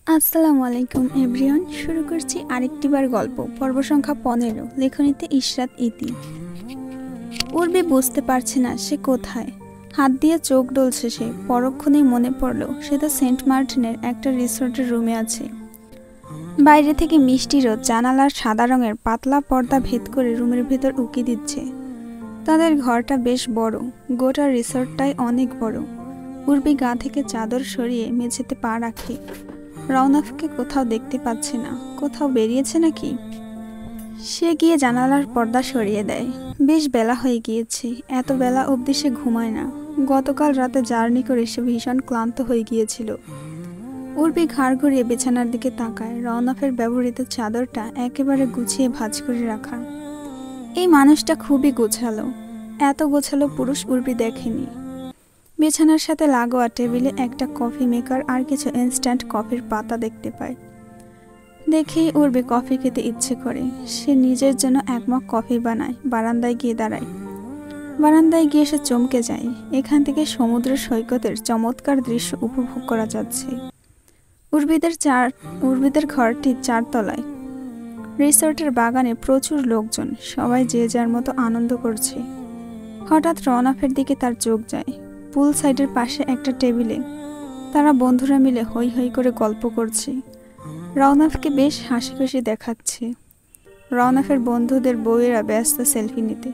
আসসালামু আলাইকুম এভরিওয়ান। শুরু করছি আরেকটিবার গল্প, পর্ব সংখ্যা 15। লেখনীতে ইশরাত ইতি। উর্বি বুঝতে পারছে না সে কোথায়। হাত দিয়ে চোখ ডলছে সে। পরক্ষণেই মনে পড়ল সে তো সেন্ট মার্টিনের একটা রিসোর্টের রুমে আছে। বাইরে থেকে মিষ্টি রোদ জানালার সাদা রঙের পাতলা পর্দা ভেদ করে রুমের ভেতর উকি দিচ্ছে। তাদের ঘরটা বেশ বড়, গোটা রিসোর্টটাই অনেক বড়। উর্বি গা থেকে চাদর সরিয়ে মেঝেতে পা রাখে। রওনাফকে কোথাও দেখতে পাচ্ছে না। কোথাও বেরিয়েছে নাকি? সে গিয়ে জানালার পর্দা সরিয়ে দেয়। বেশ বেলা হয়ে গিয়েছে। এত বেলা অবধি সে ঘুমায় না। গতকাল রাতে জার্নি করে সে ভীষণ ক্লান্ত হয়ে গিয়েছিল। উর্বি ঘাড় ঘুরিয়ে বিছানার দিকে তাকায়। রওনাফের ব্যবহৃত চাদরটা একেবারে গুছিয়ে ভাঁজ করে রাখা। এই মানুষটা খুবই গোছালো। এত গোছালো পুরুষ উর্বি দেখেনি। বিছানার সাথে লাগোয়া টেবিলে একটা কফি মেকার আর কিছু ইনস্ট্যান্ট কফির পাতা দেখতে পায়। দেখেই উর্বি কফি খেতে ইচ্ছে করে। সে নিজের জন্য এক মগ কফি বানায়। বারান্দায় গিয়ে দাঁড়ায়। বারান্দায় গিয়ে সে চমকে যায়। এখান থেকে সমুদ্র সৈকতের চমৎকার দৃশ্য উপভোগ করা যাচ্ছে। উর্বিদের ঘরটি 4 তলায়। রিসোর্টের বাগানে প্রচুর লোকজন, সবাই যে যার মতো আনন্দ করছে। হঠাৎ রওনাফের দিকে তার চোখ যায়। পুল সাইডের পাশে একটা টেবিলে তারা বন্ধুরা মিলে হই হই করে গল্প করছে। রওনাফকে বেশ হাসি খুশি দেখাচ্ছে। রওনাফের বন্ধুদের বউয়েরা ব্যস্ত সেলফি নিতে।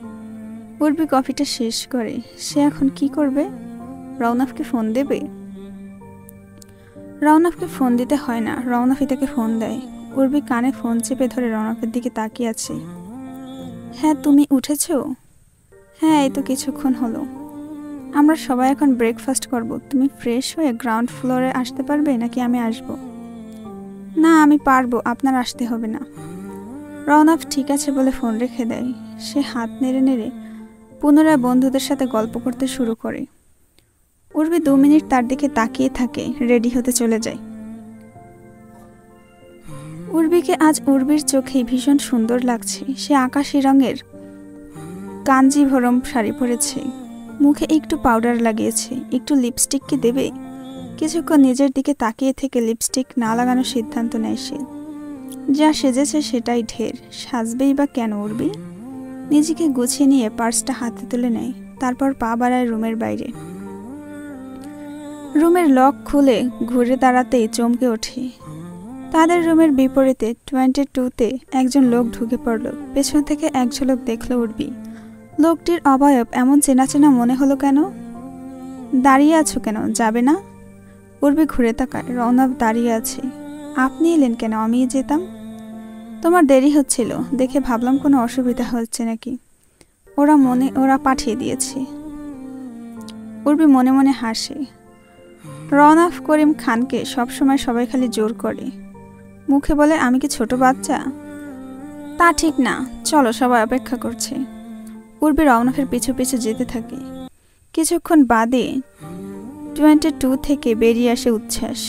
উর্বি কফিটা শেষ করে। সে এখন কি করবে? রওনাফকে ফোন দেবে? রওনাফকে ফোন দিতে হয় না, রওনাফই তাকে ফোন দেয়। উর্বি কানে ফোন চেপে ধরে রওনাফের দিকে তাকিয়ে আছে। হ্যাঁ, তুমি উঠেছ? হ্যাঁ, এই তো কিছুক্ষণ হলো। আমরা সবাই এখন ব্রেকফাস্ট করব। তুমি ফ্রেশ হয়ে গ্রাউন্ড ফ্লোরে আসতে পারবে নাকি আমি আসব? না, আমি পারবো, আপনার আসতে হবে না। রওনাফ ঠিক আছে বলে ফোন রেখে দেয়। সে হাত নেড়ে নেড়ে পুনরায় বন্ধুদের সাথে গল্প করতে শুরু করে। উর্বি 2 মিনিট তার দিকে তাকিয়ে থাকে, রেডি হতে চলে যায়। উর্বিকে আজ উর্বির চোখেই ভীষণ সুন্দর লাগছে। সে আকাশি রঙের কাঞ্জিভরম শাড়ি পরেছে। মুখে একটু পাউডার লাগিয়েছে। একটু লিপস্টিক কি দেবে? কিছুক্ষণ নিজের দিকে তাকিয়ে থেকে লিপস্টিক না লাগানোর সিদ্ধান্ত নেয় সে। যা সেজেছে সেটাই ঢের, সাজবেই বা কেন উর্বি? নিজেকে গুছিয়ে নিয়ে পার্সটা হাতে তুলে নেয়। তারপর পা বাড়ায় রুমের বাইরে। রুমের লক খুলে ঘুরে দাঁড়াতেই চমকে ওঠে। তাদের রুমের বিপরীতে 22-তে একজন লোক ঢুকে পড়ল। পেছন থেকে এক ঝলক দেখল উর্বি। লোকটির অবয়ব এমন চেনা চেনা মনে হলো কেন? দাঁড়িয়ে আছো কেন, যাবে না? উর্বি ঘুরে তাকায়। রওনাফ দাঁড়িয়ে আছে। আপনি এলেন কেন? আমি যেতাম। তোমার দেরি হচ্ছিল দেখে ভাবলাম কোনো অসুবিধা হচ্ছে নাকি। ওরা পাঠিয়ে দিয়েছে। উর্বি মনে মনে হাসে। রওনাফ করিম খানকে সবসময় সবাই খালি জোর করে। মুখে বলে আমি কি ছোট বাচ্চা? তা ঠিক না। চলো, সবাই অপেক্ষা করছে। উর্বি রওনাফের পিছু পিছু যেতে থাকে। কিছুক্ষণ বাদে 22 থেকে বেরিয়ে আসে উচ্ছ্বাস।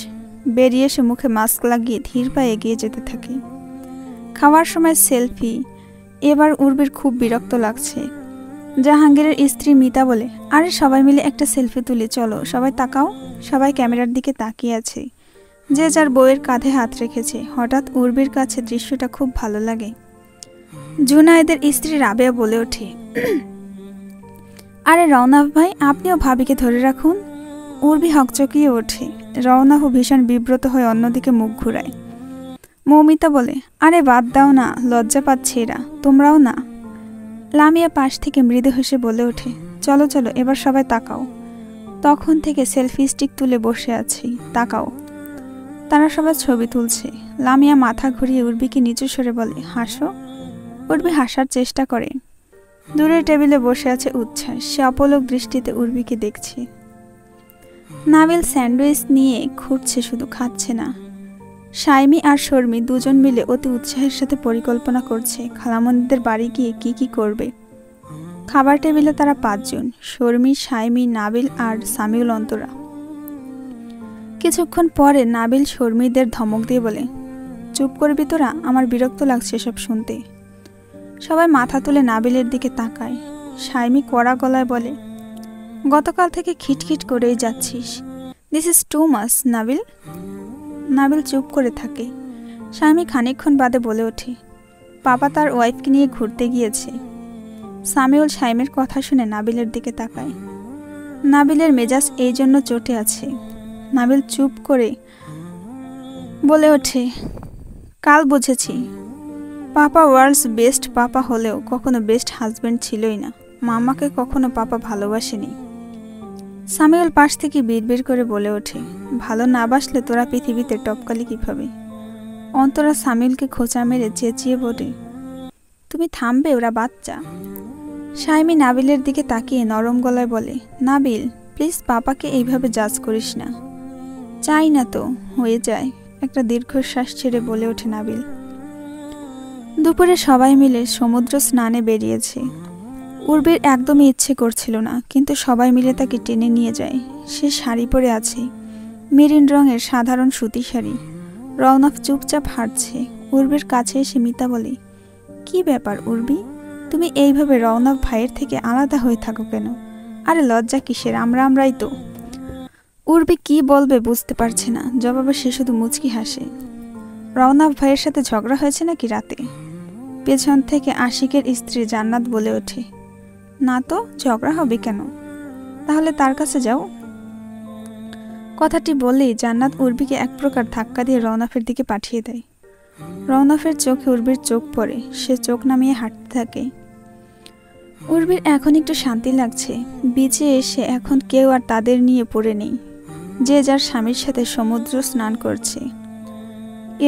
বেরিয়ে এসে মুখে মাস্ক লাগিয়ে ধীর পায়ে এগিয়ে যেতে থাকে। খাওয়ার সময় সেলফি। এবার উর্বির খুব বিরক্ত লাগছে। জাহাঙ্গীরের স্ত্রী মিতা বলে, আরে সবাই মিলে একটা সেলফি তুলি, চলো, সবাই তাকাও। সবাই ক্যামেরার দিকে তাকিয়ে আছে। যে যার বউয়ের কাঁধে হাত রেখেছে। হঠাৎ উর্বির কাছে দৃশ্যটা খুব ভালো লাগে। জুনায়েদের স্ত্রী রাবেয়া বলে ওঠে, আরে রওনাফ ভাই, আপনিও ভাবিকে ধরে রাখুন। উর্বি হকচকিয়ে ওঠে। রওনাফও ভীষণ বিব্রত হয়ে অন্যদিকে মুখ ঘুরায়। মৌমিতা বলে, আরে বাদ দাও না, লজ্জা পাচ্ছে এরা, তোমরাও না। লামিয়া পাশ থেকে মৃদু হেসে বলে ওঠে, চলো চলো, এবার সবাই তাকাও। তখন থেকে সেলফি স্টিক তুলে বসে আছি, তাকাও। তারা সবাই ছবি তুলছে। লামিয়া মাথা ঘুরিয়ে উর্বিকে নিচু সরে বলে, হাসো। উর্বি হাসার চেষ্টা করে। দূরের টেবিলে বসে আছে উচ্ছ্বাস। সে অপলক দৃষ্টিতে উর্বিকে দেখছে। নাবিল স্যান্ডউইচ নিয়ে ঘুরছে, শুধু খাচ্ছে না। সাইমি আর শর্মি দুজন মিলে অতি উৎসাহের সাথে পরিকল্পনা করছে খালামণিদের বাড়ি গিয়ে কি কি করবে। খাবার টেবিলে তারা 5 জন, শর্মি, সাইমি, নাবিল আর সামিউল অন্তরা। কিছুক্ষণ পরে নাবিল শর্মিদের ধমক দিয়ে বলে, চুপ করবি তোরা, আমার বিরক্ত লাগছে সব শুনতে। সবাই মাথা তুলে নাবিলের দিকে তাকায়। সাইমি কড়া গলায় বলে, গতকাল থেকে খিটখিট করেই যাচ্ছিস। This is too much Nabil. Nabil চুপ করে থাকে। স্বামী খানিকক্ষণ বাদে বলে ওঠে, পাপা তার ওয়াইফকে নিয়ে ঘুরতে গিয়েছে। সামিউল শাইমের কথা শুনে নাবিলের দিকে তাকায়। নাবিলের মেজাজ এই জন্য চটে আছে। নাবিল চুপ করে বলে ওঠে, কাল বুঝেছি পাপা ওয়ার্ল্ডস বেস্ট পাপা হলেও কখনো বেস্ট হাজব্যান্ড ছিলই না। মামাকে কখনো পাপা ভালোবাসেনি। সামিউল পাশ থেকে বিড়বিড় করে বলে ওঠে, ভালো না বাসলে তোরা পৃথিবীতে টপকালি কিভাবে? অন্তরা সামিউলকে খোঁচা মেরে চেঁচিয়ে বলে, তুমি থামবে, ওরা বাচ্চা। শাইমি নাবিলের দিকে তাকিয়ে নরম গলায় বলে, নাবিল প্লিজ পাপাকে এইভাবে জাজ করিস না। চাই না তো, হয়ে যায়। একটা দীর্ঘশ্বাস ছেড়ে বলে ওঠে নাবিল। দুপুরে সবাই মিলে সমুদ্র স্নানে বেরিয়েছে। উর্বির একদমই ইচ্ছে করছিল না, কিন্তু সবাই মিলে তাকে টেনে নিয়ে যায়। সে শাড়ি পরে আছে, মেরিন রঙের সাধারণ সুতি শাড়ি। রওনাফ চুপচাপ হাঁটছে। উর্বির কাছে এসে মিতা বলে, কি ব্যাপার উর্বি, তুমি এইভাবে রওনাফ ভাইয়ের থেকে আলাদা হয়ে থাকো কেন? আরে লজ্জা কিসের, আমরাই তো। উর্বি কি বলবে বুঝতে পারছে না, জবাবে সে শুধু মুচকি হাসে। রওনাফ ভাইয়ের সাথে ঝগড়া হয়েছে নাকি রাতে? পেছন থেকে আশিকের স্ত্রী জান্নাত বলে ওঠে, না তো, ঝগড়া হবে কেন? তাহলে তার কাছে যাও। কথাটি বলেই জান্নাত উর্বিকে এক প্রকার ধাক্কা দিয়ে রওনাফের দিকে পাঠিয়ে দেয়। রওনাফের চোখে উর্বির চোখ পড়ে। সে চোখ নামিয়ে হাঁটতে থাকে। উর্বির এখন একটু শান্তি লাগছে। বিচে এসে এখন কেউ আর তাদের নিয়ে পড়ে নেই। যে যার স্বামীর সাথে সমুদ্র স্নান করছে।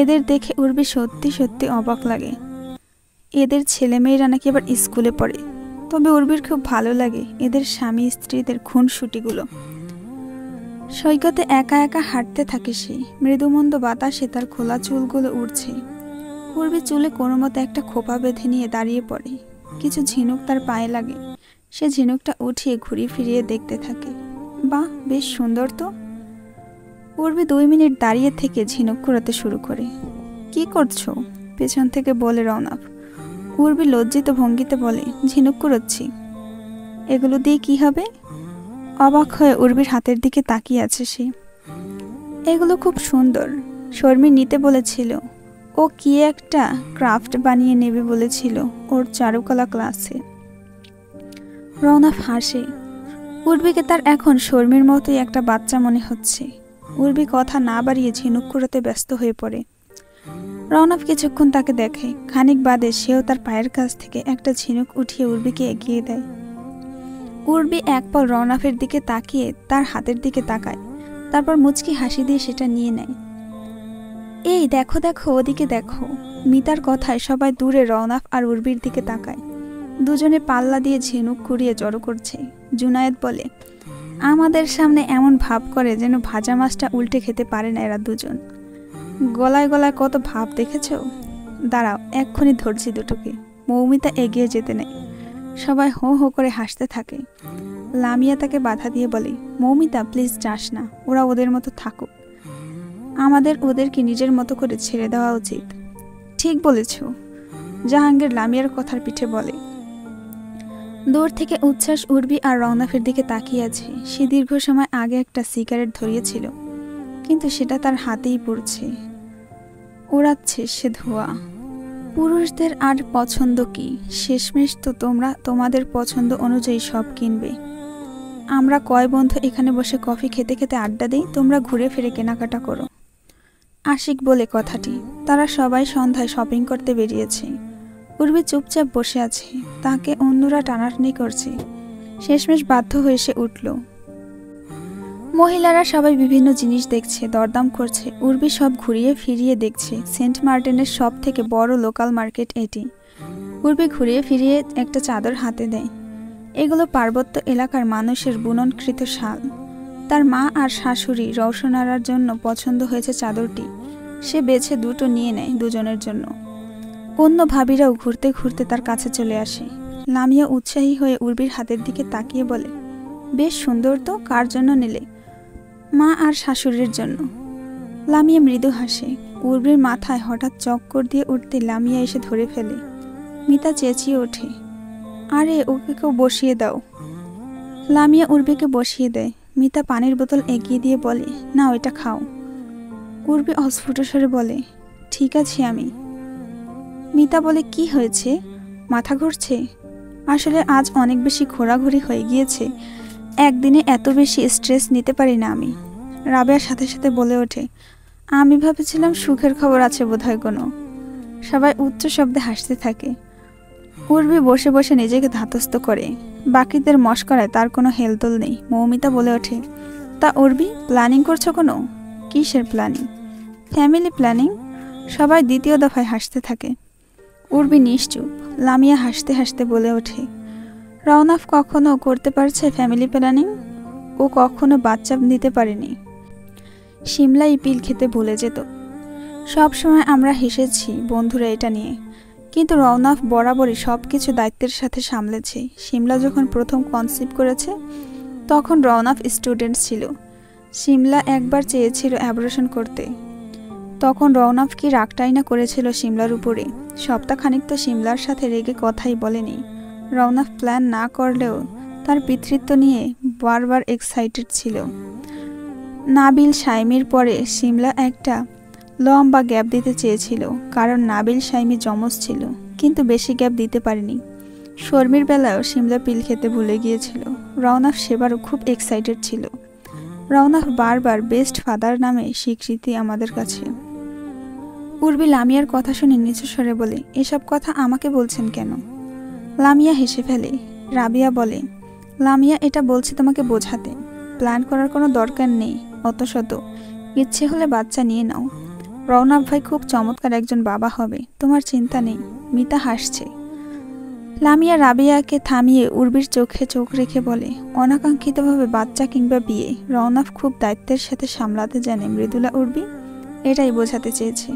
এদের দেখে উর্বি সত্যি সত্যি অবাক লাগে। এদের ছেলেমেয়েরা নাকি আবার স্কুলে পড়ে। তবে উর্বির খুব ভালো লাগে এদের স্বামী স্ত্রীদের খুনসুটিগুলো। সৈকতে একা একা হাঁটতে থাকে সে। মৃদুমন্দ বাতাসে তার খোলা চুলগুলো উড়ছে। উর্বি চুলে কোনো মতে একটা খোপা বেঁধে নিয়ে দাঁড়িয়ে পড়ে। কিছু ঝিনুক তার পায়ে লাগে। সে ঝিনুকটা উঠিয়ে ঘুরিয়ে ফিরিয়ে দেখতে থাকে। বাহ, বেশ সুন্দর তো। উর্বি 2 মিনিট দাঁড়িয়ে থেকে ঝিনুক কুড়াতে শুরু করে। কি করছো? পেছন থেকে বলে রওনাফ। উর্বি লজ্জিত ভঙ্গিতে বলে, ঝিনুক কুড়োচ্ছি। এগুলো দিয়ে কি হবে? অবাক হয়ে উর্বির হাতের দিকে তাকিয়ে আছে সে। এগুলো খুব সুন্দর, শর্মি নিতে বলেছিল। ও কি একটা ক্রাফট বানিয়ে নেবে বলেছিল ওর চারুকলা ক্লাসে। রওনাফ হাসে। উর্বিকে তার এখন শর্মির মতোই একটা বাচ্চা মনে হচ্ছে। উর্বি কথা না বাড়িয়ে ঝিনুক কুড়োতে ব্যস্ত হয়ে পড়ে। রওনাফ কিছুক্ষণ তাকে দেখে। খানিক বাদে সেও তার পায়ের কাছ থেকে একটা ঝিনুক উঠিয়ে উর্বিকে এগিয়ে দেয়। উর্বি এক পল রওনাফের দিকে তাকিয়ে তার হাতের দিকে তাকায়। তারপর মুচকি হাসি দিয়ে সেটা নিয়ে নেয়। এই দেখো দেখো, ওদিকে দেখো। মিতার কথায় সবাই দূরে রওনাফ আর উর্বির দিকে তাকায়। দুজনে পাল্লা দিয়ে ঝিনুক কুড়িয়ে জড়ো করছে। জুনায়েদ বলে, আমাদের সামনে এমন ভাব করে যেন ভাজা মাছটা উল্টে খেতে পারে না এরা দুজন। গলায় গলায় কত ভাব দেখেছ? দাঁড়াও, এক্ষুনি ধরছি দুটোকে। মৌমিতা এগিয়ে যেতে নেয়। সবাই হো হো করে হাসতে থাকে। লামিয়া তাকে বাধা দিয়ে বলে, মৌমিতা প্লিজ যাস না, ওরা ওদের মতো থাকুক। আমাদের ওদেরকে নিজের মতো করে ছেড়ে দেওয়া উচিত। ঠিক বলেছ, জাহাঙ্গীর লামিয়ার কথার পিঠে বলে। দূর থেকে উচ্ছ্বাস উর্বি আর রওনাফের দিকে তাকিয়ে আছে। সে দীর্ঘ সময় আগে একটা সিগারেট ধরিয়েছিল, কিন্তু সেটা তার হাতেই পড়ছে। ওড়াচ্ছে সে ধোঁয়া। পুরুষদের আর পছন্দ কি? শেষমেশ তো তোমরা তোমাদের পছন্দ অনুযায়ী সব কিনবে। আমরা কয় বন্ধু এখানে বসে কফি খেতে খেতে আড্ডা দিই, তোমরা ঘুরে ফিরে কেনাকাটা করো। আশিক বলে কথাটি। তারা সবাই সন্ধ্যায় শপিং করতে বেরিয়েছে। উর্বি চুপচাপ বসে আছে। তাকে অন্যরা টানাটানি করছে। শেষমেশ বাধ্য হয়ে সে উঠল। মহিলারা সবাই বিভিন্ন জিনিস দেখছে, দরদাম করছে। উর্বি সব ঘুরিয়ে ফিরিয়ে দেখছে। সেন্ট মার্টিনের সব থেকে বড় লোকাল মার্কেট এটি। উর্বি ঘুরিয়ে ফিরিয়ে একটা চাদর হাতে দেয়। এগুলো পার্বত্য এলাকার মানুষের বুননকৃত শাল। তার মা আর শাশুড়ি রওশনারার জন্য পছন্দ হয়েছে চাদরটি। সে বেছে দুটো নিয়ে নেয় দুজনের জন্য। অন্য ভাবিরাও ঘুরতে ঘুরতে তার কাছে চলে আসে। লামিয়া উৎসাহী হয়ে উর্বির হাতের দিকে তাকিয়ে বলে, বেশ সুন্দর তো, কার জন্য নিলে? মা আর শাশুড়ির জন্য। লামিয়া মৃদু হাসে। উর্বির মাথায় হঠাৎ চক্কর দিয়ে উঠতে লামিয়া এসে ধরে ফেলে। মিতা চেঁচিয়ে ওঠে, আরে ওকে কেউ বসিয়ে দাও। লামিয়া উর্বিকে বসিয়ে দেয়। মিতা পানির বোতল এগিয়ে দিয়ে বলে, না ওইটা খাও। উর্বি অস্ফুট স্বরে বলে, ঠিক আছি আমি। মিতা বলে, কি হয়েছে, মাথা ঘুরছে? আসলে আজ অনেক বেশি ঘোরাঘুরি হয়ে গিয়েছে, একদিনে এত বেশি স্ট্রেস নিতে পারি না আমি। রাবেয়ার সাথে সাথে বলে ওঠে, আমি ভাবছিলাম সুখের খবর আছে বোধহয় কোনো। সবাই উচ্চ শব্দে হাসতে থাকে। উর্বি বসে বসে নিজেকে ধাতস্থ করে, বাকিদের মশকরায় তার কোনো হেলদোল নেই। মৌমিতা বলে ওঠে, তা উর্বি, প্ল্যানিং করছো কোনো? কিসের প্ল্যানিং? Family planning. সবাই দ্বিতীয় দফায় হাসতে থাকে। উর্বি নিশ্চুপ। লামিয়া হাসতে হাসতে বলে ওঠে, রওনাফ কখনো করতে পারছে ফ্যামিলি প্ল্যানিং? ও কখনো বাচ্চা নিতে পারেনি। সিমলাই পিল খেতে ভুলে যেত। সব সময় আমরা হেসেছি বন্ধুরা এটা নিয়ে, কিন্তু রওনাফ বরাবরই সব কিছু দায়িত্বের সাথে সামলেছে। সিমলা যখন প্রথম কনসিভ করেছে তখন রওনাফ স্টুডেন্ট ছিল। সিমলা একবার চেয়েছিল অ্যাবর্শন করতে, তখন রওনাফ কি রাগটাই না করেছিল সিমলার উপরে। সপ্তাহখানিক তো সিমলার সাথে রেগে কথাই বলেনি। রওনাফ প্ল্যান না করলেও তার পিতৃত্ব নিয়ে বারবার এক্সাইটেড ছিল। নাবিল শাইমির পরে সিমলা একটা লম্বা গ্যাপ দিতে চেয়েছিল, কারণ নাবিল শাইমি যমজ ছিল, কিন্তু বেশি গ্যাপ দিতে পারেনি। শর্মির বেলায়ও সিমলা পিল খেতে ভুলে গিয়েছিল। রওনাফ সেবারও খুব এক্সাইটেড ছিল। রওনাফ বারবার বেস্ট ফাদার নামে স্বীকৃতি আমাদের কাছে। উর্বি লামিয়ার কথা শুনে নিচু স্বরে বলে, এসব কথা আমাকে বলছেন কেন? লামিয়া হেসে ফেলে। রাবিয়া বলে, লামিয়া এটা বলছে তোমাকে বোঝাতে, প্ল্যান করার কোনো দরকার নেই অত শত, ইচ্ছে হলে বাচ্চা নিয়ে নাও। রওনাফ ভাই খুব চমৎকার একজন বাবা হবে, তোমার চিন্তা নেই। মিতা হাসছে। লামিয়া রাবিয়াকে থামিয়ে উর্বির চোখে চোখ রেখে বলে, অনাকাঙ্ক্ষিতভাবে বাচ্চা কিংবা বিয়ে রওনাফ খুব দায়িত্বের সাথে সামলাতে জানে মৃদুলা উর্বি, এটাই বোঝাতে চেয়েছে।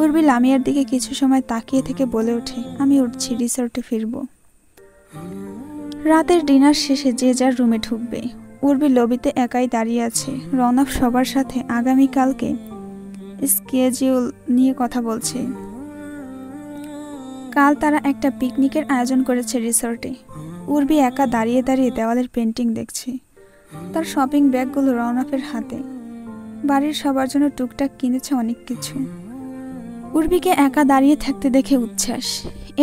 উর্বি লামিয়ার দিকে কিছু সময় তাকিয়ে থেকে বলে ওঠে, আমি উঠছি, রিসোর্টে ফিরব। রাতের ডিনার শেষে যে যার রুমে ঢুকবে। উর্বি লবিতে একাই দাঁড়িয়ে আছে। রওনাফ সবার সাথে আগামীকালকে স্কেজিউল নিয়ে কথা বলছে। কাল তারা একটা পিকনিকের আয়োজন করেছে রিসর্টে। উর্বি একা দাঁড়িয়ে দাঁড়িয়ে দেওয়ালের পেন্টিং দেখছে। তার শপিং ব্যাগগুলো রওনাফের হাতে। বাড়ির সবার জন্য টুকটাক কিনেছে অনেক কিছু। উর্বিকে একা দাঁড়িয়ে থাকতে দেখে উচ্ছ্বাস।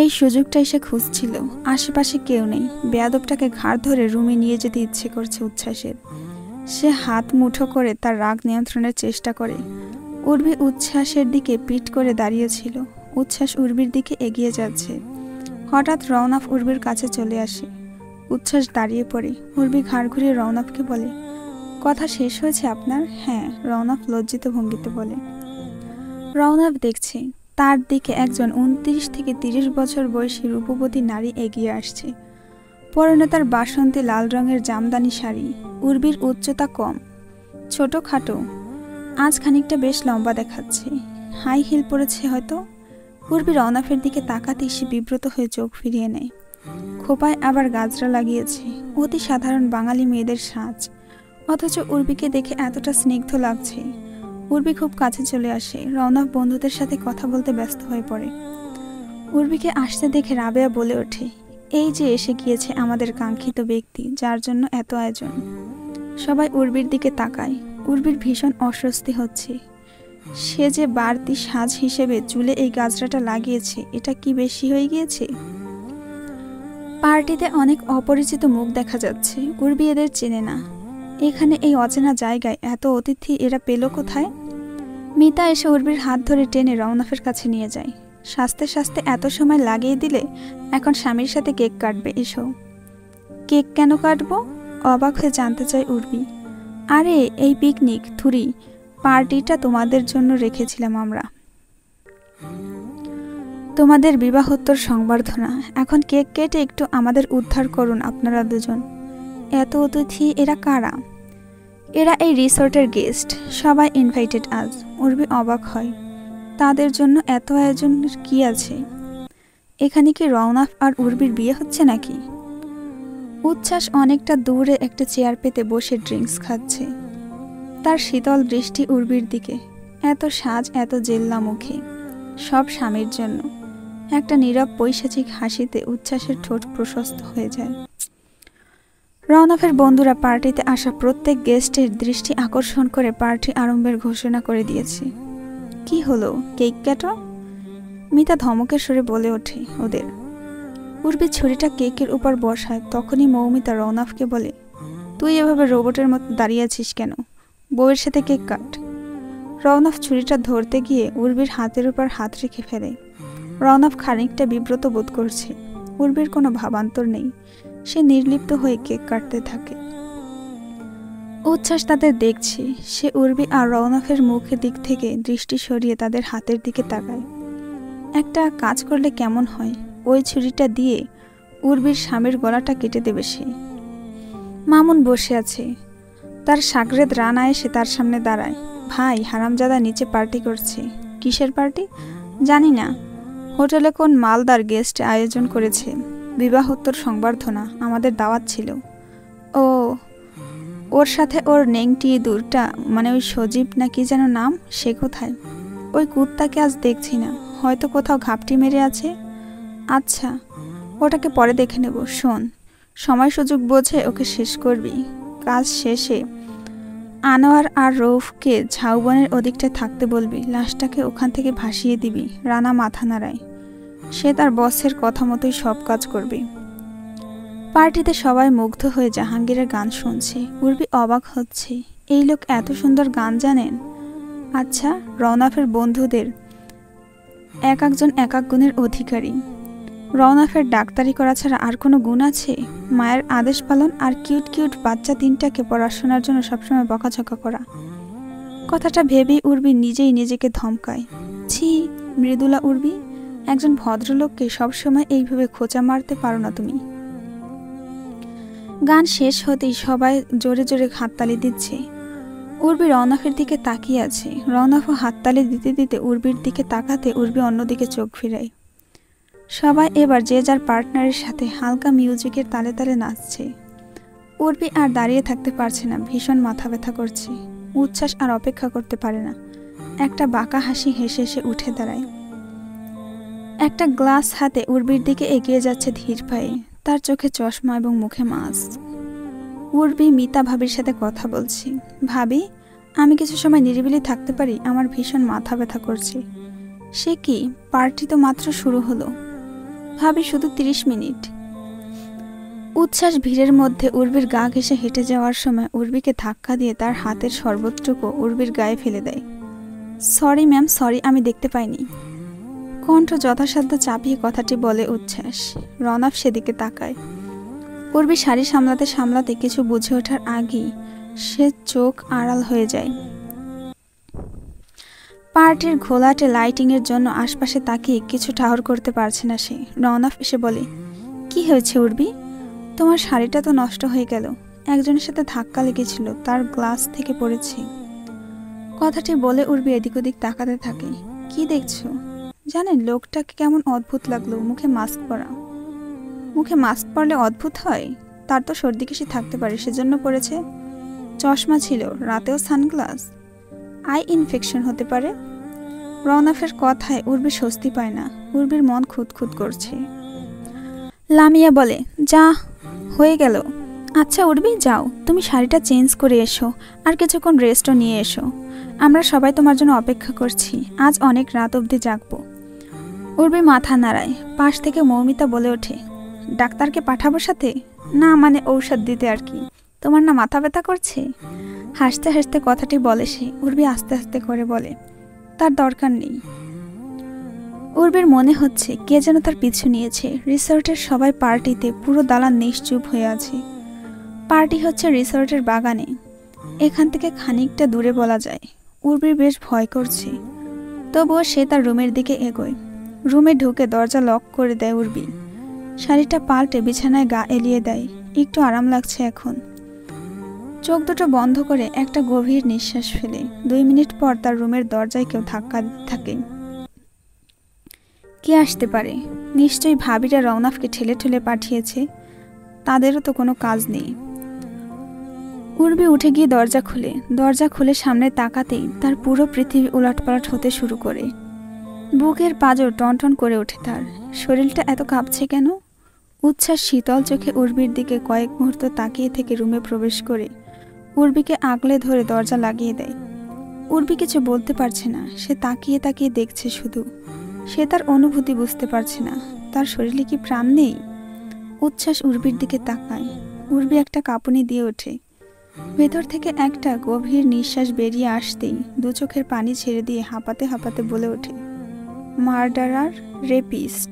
এই সুযোগটাই সে খুঁজছিল। আশেপাশে কেউ নেই। বেয়াদবটাকে ঘাড় ধরে রুমে নিয়ে যেতে ইচ্ছে করছে উচ্ছ্বাসের। সে হাত মুঠো করে তার রাগ নিয়ন্ত্রণের চেষ্টা করে। উর্বি উচ্ছ্বাসের দিকে পিঠ করে দাঁড়িয়েছিল। উচ্ছ্বাস উর্বির দিকে এগিয়ে যাচ্ছে। হঠাৎ রওনাফ উর্বির কাছে চলে আসে। উচ্ছ্বাস দাঁড়িয়ে পড়ে। উর্বি ঘাড় ঘুরিয়ে রওনাফকে বলে, কথা শেষ হয়েছে আপনার? হ্যাঁ, রওনাফ লজ্জিত ভঙ্গিতে বলে। রওনাফ দেখছে তার দিকে একজন 29 থেকে 30 বছর বয়সী রূপবতী নারী এগিয়ে আসছে। পরনে তার বাসন্তী লাল রঙের জামদানি শাড়ি। উর্বির উচ্চতা কম, ছোটখাটো, আজ খানিকটা বেশ লম্বা দেখাচ্ছে। হাই হিল পরেছে হয়তো। উর্বি রওনাফের দিকে তাকাতেই সে বিব্রত হয়ে চোখ ফিরিয়ে নেয়। খোপায় আবার গাজরা লাগিয়েছে। অতি সাধারণ বাঙালি মেয়েদের সাজ, অথচ উর্বিকে দেখে এতটা স্নিগ্ধ লাগছে। উর্বি খুব কাছে চলে আসে। রওনাফ বন্ধুদের সাথে কথা বলতে ব্যস্ত হয়ে পড়ে। উর্বিকে আসতে দেখে রাবেয়া বলে ওঠে, এই যে এসে গিয়েছে আমাদের কাঙ্ক্ষিত ব্যক্তি, যার জন্য এত আয়োজন। সবাই উর্বির দিকে তাকায়। উর্বির ভীষণ অস্বস্তি হচ্ছে। সে যে বাড়তি সাজ হিসেবে চুলে এই গাজরাটা লাগিয়েছে, এটা কি বেশি হয়ে গিয়েছে? পার্টিতে অনেক অপরিচিত মুখ দেখা যাচ্ছে। উর্বি এদের চেনে না। এখানে এই অচেনা জায়গায় এত অতিথি এরা পেল কোথায়? মিতা এসে উর্বির হাত ধরে টেনে রওনাফের কাছে নিয়ে যায়। সাজতে সাজতে এত সময় লাগিয়ে দিলে, এখন স্বামীর সাথে কেক কাটবে, এসো। কেক কেন কাটবো? অবাক হয়ে জানতে চায় উর্বি। আরে এই পিকনিক থুরি পার্টিটা তোমাদের জন্য রেখেছিলাম আমরা, তোমাদের বিবাহোত্তর সংবর্ধনা। এখন কেক কেটে একটু আমাদের উদ্ধার করুন আপনারা দুজন। এত অতিথি, এরা কারা? এরা এই রিসোর্টের গেস্ট, সবাই ইনভাইটেড আজ। উর্বি অবাক হয়। তাদের জন্য এত আয়োজনের কি আছে? এখানে কি রওনাফ আর উর্বির বিয়ে হচ্ছে নাকি? উচ্ছ্বাস অনেকটা দূরে একটা চেয়ার পেতে বসে ড্রিঙ্কস খাচ্ছে। তার শীতল দৃষ্টি উর্বির দিকে। এত সাজ, এত জেল্লা মুখে, সব স্বামীর জন্য। একটা নীরব পৈশাচিক হাসিতে উচ্ছ্বাসের ঠোঁট প্রশস্ত হয়ে যায়। রওনাফের বন্ধুরা পার্টিতে আসা প্রত্যেক গেস্টের দৃষ্টি আকর্ষণ করে পার্টি আরম্ভের ঘোষণা করে দিয়েছে। কি হলো, কেক কাটো? মিতা ধমকের সুরে বলে ওঠে ওদের। উর্বি ছুরিটা কেকের উপর বসায়, তখনই মৌমিতা রওনাফকে বলে, তুই এভাবে রোবটের মতো দাঁড়িয়ে আছিস কেন? বউয়ের সাথে কেক কাট। রওনাফ ছুরিটা ধরতে গিয়ে উর্বির হাতের উপর হাত রেখে ফেলে। রওনাফ খানিকটা বিব্রত বোধ করছে। উর্বির কোনো ভাবান্তর নেই, সে নির্লিপ্ত হয়ে কেক কাটতে থাকে। উচ্ছ্বাস তাদের দেখছে। সে উর্বি আর রওনাফের মুখের দিক থেকে দৃষ্টি সরিয়ে তাদের হাতের দিকে তাকায়। একটা কাজ করলে কেমন হয়, ওই ছুরিটা দিয়ে উর্বির স্বামীর গলাটা কেটে দেবে সে। মামুন বসে আছে, তার সাগরেদ রানা এসে তার সামনে দাঁড়ায়। ভাই, হারামজাদা নিচে পার্টি করছে। কিসের পার্টি? জানি না, হোটেলে কোন মালদার গেস্ট আয়োজন করেছে, বিবাহোত্তর সংবর্ধনা, আমাদের দাওয়াত ছিল। ও, ওর সাথে ওর নেংটি দূরটা, মানে ওই সজীব না কি যেন নাম, সে কোথায়? ওই কুত্তাকে আজ দেখছি না, হয়তো কোথাও ঘাপটি মেরে আছে। আচ্ছা, ওটাকে পরে দেখে নেব। শোন, সময় সুযোগ বোঝে ওকে শেষ করবি। কাজ শেষে আনোয়ার আর রৌফকে ঝাউবনের ওদিকটায় থাকতে বলবি, লাশটাকে ওখান থেকে ভাসিয়ে দিবি। রানা মাথা নাড়ায়, সে তার বসের কথা মতোই সব কাজ করবে। পার্টিতে সবাই মুগ্ধ হয়ে জাহাঙ্গীরের গান শুনছে। উর্বি অবাক হচ্ছে, এই লোক এত সুন্দর গান জানেন। আচ্ছা, রওনাফের বন্ধুদের এক একজন এক এক গুণের অধিকারী। রওনাফের ডাক্তারি করা ছাড়া আর কোনো গুণ আছে? মায়ের আদেশ পালন আর কিউট কিউট বাচ্চা তিনটাকে পড়াশোনার জন্য সবসময় বকাঝকা করা। কথাটা ভেবেই উর্বি নিজেই নিজেকে ধমকায়। ছি, মৃদুলা উর্বি, একজন ভদ্রলোককে সবসময় এইভাবে খোঁচা মারতে পারো না তুমি। গান শেষ হতেই সবাই জোরে জোরে হাততালি দিচ্ছে। উর্বি রওনাফের দিকে তাকিয়ে আছে। রওনাফও হাততালি দিতে দিতে উর্বির দিকে তাকাতে উর্বি অন্যদিকে চোখ ফিরায়। সবাই এবার যে যার পার্টনারের সাথে হালকা মিউজিকের তালে তালে নাচছে। উর্বি আর দাঁড়িয়ে থাকতে পারছে না, ভীষণ মাথা ব্যথা করছে। উচ্ছ্বাস আর অপেক্ষা করতে পারে না, একটা বাঁকা হাসি হেসে এসে উঠে দাঁড়ায়। একটা গ্লাস হাতে উর্বির দিকে এগিয়ে যাচ্ছে ধীর পায়ে, তার চোখে চশমা এবং মুখে মাস্ক। উর্বি মিতা ভাবির সাথে কথা বলছি। ভাবি, আমি কিছু সময় নিরিবিলি থাকতে পারি? আমার ভীষণ মাথা ব্যথা করছে। সে কি, পার্টি তো মাত্র শুরু হলো। ভাবি, শুধু 30 মিনিট। উচ্ছ্বাস ভিড়ের মধ্যে উর্বির গা ঘেঁষে হেঁটে যাওয়ার সময় উর্বিকে ধাক্কা দিয়ে তার হাতের শরবতটুকু উর্বির গায়ে ফেলে দেয়। সরি ম্যাম, সরি, আমি দেখতে পাইনি। কণ্ঠ যথাসাধ্য চাপিয়ে কথাটি বলে উচ্ছ্বাস। রওনাফ সেদিকে তাকায়। উর্বি শাড়ি সামলাতে সামলাতে কিছু বুঝে ওঠার আগেই সে চোখ আড়াল হয়ে যায়। পার্টির ঘোলাটে লাইটিংয়ের জন্য আশপাশে তাকিয়ে কিছু ঠাহর করতে পারছে না সে। রওনাফ এসে বলে, কি হয়েছে উর্বি? তোমার শাড়িটা তো নষ্ট হয়ে গেল। একজনের সাথে ধাক্কা লেগেছিল, তার গ্লাস থেকে পড়েছে। কথাটি বলে উর্বি এদিক ওদিক তাকাতে থাকে। কি দেখছো? জানেন, লোকটাকে কেমন অদ্ভুত লাগলো, মুখে মাস্ক পরা। মুখে মাস্ক পরলে অদ্ভুত হয়? তার তো সর্দি কাশি থাকতে পারে, সেজন্য পড়েছে। চশমা ছিল, রাতেও সানগ্লাস। আই ইনফেকশন হতে পারে। রওনাফের কথায় উর্বি স্বস্তি পায় না। উর্বির মন খুঁতখুত করছে। লামিয়া বলে, যা হয়ে গেল। আচ্ছা উর্বি, যাও, তুমি শাড়িটা চেঞ্জ করে এসো, আর কিছুক্ষণ রেস্টও নিয়ে এসো। আমরা সবাই তোমার জন্য অপেক্ষা করছি, আজ অনেক রাত অবধি জাগবো। উর্বি মাথা নাড়ায়। পাশ থেকে মৌমিতা বলে ওঠে, ডাক্তারকে পাঠাবো সাথে? না, মানে ঔষধ দিতে আর কি। তোমার না মাথা ব্যথা করছে? হাসতে হাসতে কথাটি বলে সে। উর্বি আস্তে আস্তে করে বলে, তার দরকার নেই। উর্বির মনে হচ্ছে কে যেন তার পিছু নিয়েছে। রিসর্টের সবাই পার্টিতে, পুরো দালান নিশ্চুপ হয়ে আছে। পার্টি হচ্ছে রিসর্টের বাগানে, এখান থেকে খানিকটা দূরে বলা যায়। উর্বির বেশ ভয় করছে, তবুও সে তার রুমের দিকে এগোয়। রুমে ঢুকে দরজা লক করে দেয় উর্বি। শাড়িটা পাল্টে বিছানায় গা এলিয়ে দেয়। একটু আরাম লাগছে এখন। চোখ দুটো বন্ধ করে একটা গভীর নিঃশ্বাস ফেলে 2 মিনিট পর তার রুমের দরজায় কেউ ধাক্কা দিতে থাকে। কে আসতে পারে? নিশ্চয়ই ভাবিরা রওনাফকে ঠেলে ঠেলে পাঠিয়েছে, তাদেরও তো কোনো কাজ নেই। উর্বি উঠে গিয়ে দরজা খুলে সামনে তাকাতেই তার পুরো পৃথিবী উলটপালট হতে শুরু করে। বুকের পাঁজর টনটন করে ওঠে তার। শরীরটা এত কাঁপছে কেন? উচ্ছ্বাস শীতল চোখে উর্বির দিকে কয়েক মুহূর্ত তাকিয়ে থেকে রুমে প্রবেশ করে উর্বিকে আগলে ধরে দরজা লাগিয়ে দেয়। উর্বি কিছু বলতে পারছে না, সে তাকিয়ে তাকিয়ে দেখছে শুধু। সে তার অনুভূতি বুঝতে পারছে না, তার শরীরে কি প্রাণ নেই? উচ্ছ্বাস উর্বির দিকে তাকায়। উর্বি একটা কাঁপুনি দিয়ে ওঠে। ভেতর থেকে একটা গভীর নিঃশ্বাস বেরিয়ে আসতেই দু চোখের পানি ছেড়ে দিয়ে হাঁপাতে হাঁপাতে বলে ওঠে, মার্ডারার, রেপিস্ট।